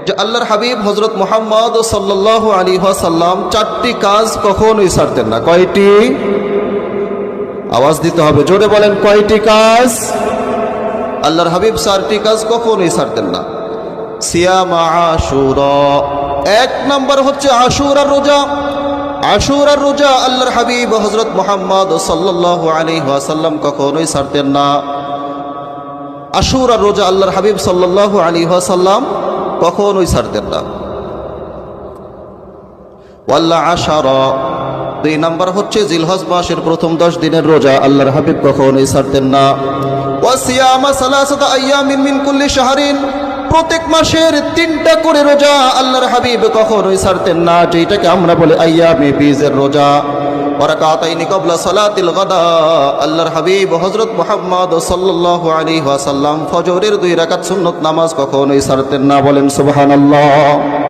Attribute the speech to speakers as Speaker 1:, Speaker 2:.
Speaker 1: যে আল্লাহর হাবিব হযরত মুহাম্মদ সাল্লাল্লাহু আলাইহি ওয়াসাল্লাম চারটি কাজ কখনোই ছাড়তেন না। কয়টি? আওয়াজ দিতে হবে, জোরে বলেন, কয়টি কাজ? আল্লাহর হাবিব চারটি কাজ কখনোই ছাড়তেন না। সিয়াম আশুরা, এক নম্বর হচ্ছে আশুরার রোজা। আশুরার রোজা আল্লাহর হাবিব হযরত মুহাম্মদ সাল্লাল্লাহু আলাইহি ওয়াসাল্লাম কখনোই ছাড়তেন না। আশুরার রোজা আল্লাহর হাবিব সাল্লাল্লাহু আলাইহি ওয়াসাল্লাম কখনোই ছাড়তেন না। ওয়াল্লা আশারা, দুই নাম্বার হচ্ছে জিলহজ মাসের প্রথম 10 দিনের রোজা আল্লাহর হাবিব কখনোই ছাড়তেন না। ওয়াসিয়ামা সালাসাতা আইয়ামিন মিন কুল্লি শাহরিন, প্রত্যেক মাসের 3টা করে রোজা আল্লাহর হাবিব কখনোই ছাড়তেন না, যেটাকে আমরা বলি আইয়ামে বীজের রোজা। ওয়ারাকাতাইনি ক্বাবলা সালাতিল গাদা, আল্লাহর হাবিব হযরত মুহাম্মদ সাল্লাল্লাহু আলাইহি ওয়াসাল্লাম ফজরের 2 রাকাত সুন্নত নামাজ কখনোই ছাড়তেন না। বলেন সুবহানাল্লাহ।